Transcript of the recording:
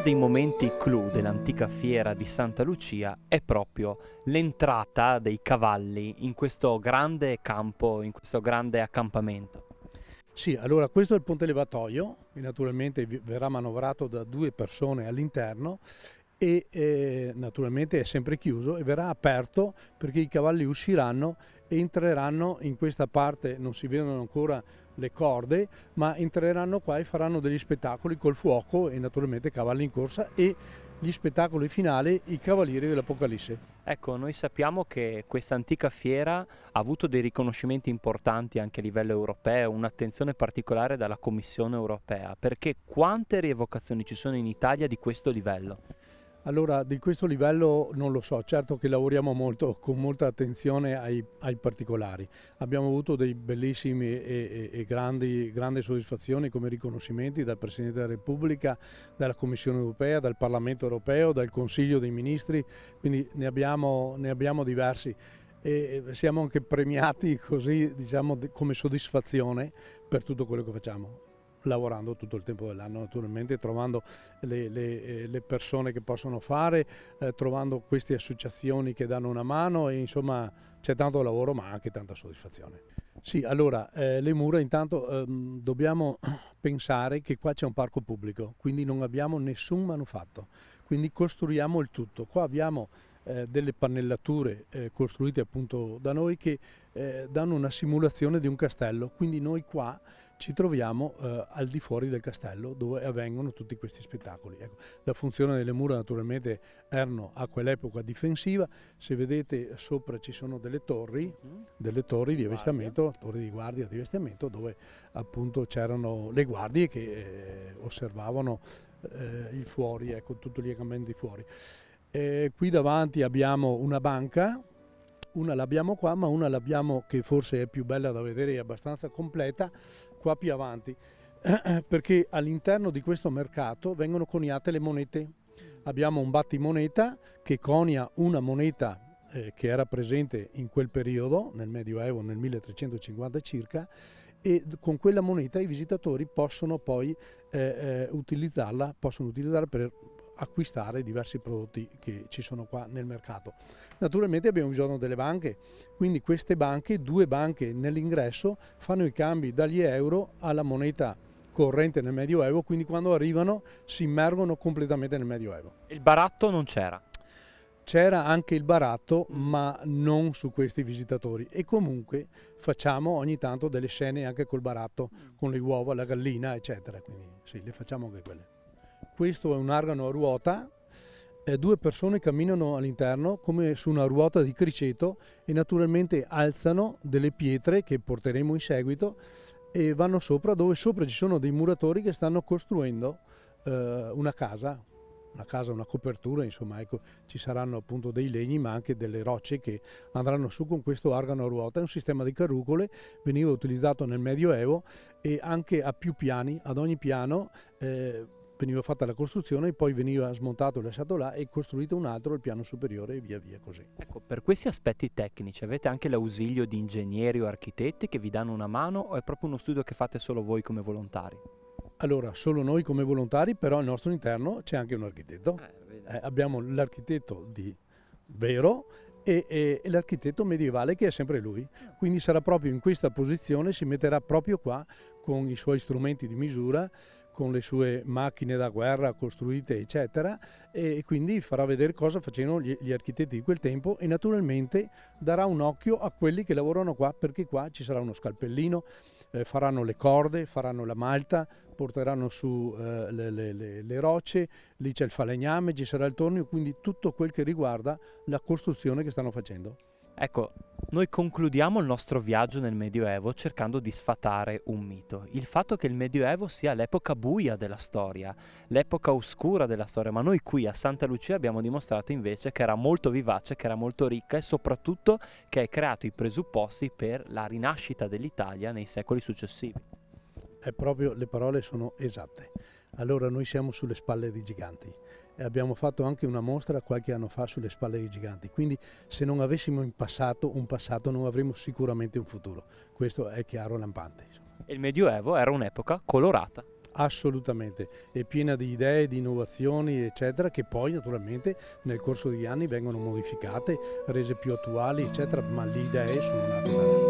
dei momenti clou dell'antica fiera di Santa Lucia è proprio l'entrata dei cavalli in questo grande campo, in questo grande accampamento. Sì, allora questo è il ponte levatoio e naturalmente verrà manovrato da 2 persone all'interno e naturalmente è sempre chiuso e verrà aperto perché i cavalli usciranno e entreranno in questa parte, non si vedono ancora le corde, ma entreranno qua e faranno degli spettacoli col fuoco e naturalmente cavalli in corsa e gli spettacoli finali, i cavalieri dell'Apocalisse. Ecco, noi sappiamo che questa antica fiera ha avuto dei riconoscimenti importanti anche a livello europeo, un'attenzione particolare dalla Commissione europea, perché quante rievocazioni ci sono in Italia di questo livello? Allora, di questo livello non lo so, certo che lavoriamo molto, con molta attenzione ai particolari. Abbiamo avuto dei bellissimi e grandi soddisfazioni come riconoscimenti dal Presidente della Repubblica, dalla Commissione europea, dal Parlamento europeo, dal Consiglio dei Ministri, quindi ne abbiamo diversi. E siamo anche premiati così, diciamo, come soddisfazione per tutto quello che facciamo, lavorando tutto il tempo dell'anno naturalmente, trovando le persone che possono fare, trovando queste associazioni che danno una mano e insomma c'è tanto lavoro ma anche tanta soddisfazione. Sì, allora le mura intanto dobbiamo pensare che qua c'è un parco pubblico, quindi non abbiamo nessun manufatto, quindi costruiamo il tutto. Qua abbiamo delle pannellature costruite appunto da noi che danno una simulazione di un castello, quindi noi qua ci troviamo al di fuori del castello dove avvengono tutti questi spettacoli. Ecco, la funzione delle mura naturalmente erano a quell'epoca difensiva, se vedete sopra ci sono delle torri di avvistamento, torri di guardia di avvistamento dove appunto c'erano le guardie che osservavano il fuori, ecco, tutto gli accampamenti fuori. Qui davanti abbiamo una banca, una l'abbiamo qua, ma una l'abbiamo che forse è più bella da vedere, è abbastanza completa, qua più avanti, perché all'interno di questo mercato vengono coniate le monete. Abbiamo un battimoneta che conia una moneta che era presente in quel periodo, nel Medioevo, nel 1350 circa, e con quella moneta i visitatori possono poi utilizzarla per acquistare diversi prodotti che ci sono qua nel mercato. Naturalmente abbiamo bisogno delle banche, quindi queste banche, 2 banche nell'ingresso, fanno i cambi dagli euro alla moneta corrente nel Medioevo, quindi quando arrivano si immergono completamente nel Medioevo. Il baratto non c'era. C'era anche il baratto, ma non su questi visitatori, e comunque facciamo ogni tanto delle scene anche col baratto, con le uova, la gallina, eccetera, quindi sì, le facciamo anche quelle. Questo è un argano a ruota, 2 persone camminano all'interno come su una ruota di criceto e naturalmente alzano delle pietre che porteremo in seguito e vanno sopra, dove sopra ci sono dei muratori che stanno costruendo una casa, una copertura, insomma, ecco, ci saranno appunto dei legni ma anche delle rocce che andranno su con questo argano a ruota. È un sistema di carrucole, veniva utilizzato nel Medioevo e anche a più piani, ad ogni piano veniva fatta la costruzione e poi veniva smontato e lasciato là e costruito un altro al piano superiore e via via così. Ecco, per questi aspetti tecnici avete anche l'ausilio di ingegneri o architetti che vi danno una mano o è proprio uno studio che fate solo voi come volontari? Allora, solo noi come volontari, però al nostro interno c'è anche un architetto. Abbiamo l'architetto di vero e l'architetto medievale che è sempre lui. Quindi sarà proprio in questa posizione, si metterà proprio qua con i suoi strumenti di misura, con le sue macchine da guerra costruite eccetera, e quindi farà vedere cosa facevano gli architetti di quel tempo e naturalmente darà un occhio a quelli che lavorano qua, perché qua ci sarà uno scalpellino, faranno le corde, faranno la malta, porteranno su le rocce, lì c'è il falegname, ci sarà il tornio, quindi tutto quel che riguarda la costruzione che stanno facendo. Ecco, noi concludiamo il nostro viaggio nel Medioevo cercando di sfatare un mito. Il fatto che il Medioevo sia l'epoca buia della storia, l'epoca oscura della storia, ma noi qui a Santa Lucia abbiamo dimostrato invece che era molto vivace, che era molto ricca e soprattutto che hai creato i presupposti per la rinascita dell'Italia nei secoli successivi. È proprio, le parole sono esatte. Allora noi siamo sulle spalle dei giganti e abbiamo fatto anche una mostra qualche anno fa sulle spalle dei giganti, quindi se non avessimo un passato non avremmo sicuramente un futuro, questo è chiaro e lampante. E il Medioevo era un'epoca colorata. Assolutamente, è piena di idee, di innovazioni, eccetera, che poi naturalmente nel corso degli anni vengono modificate, rese più attuali, eccetera, ma le idee sono nate da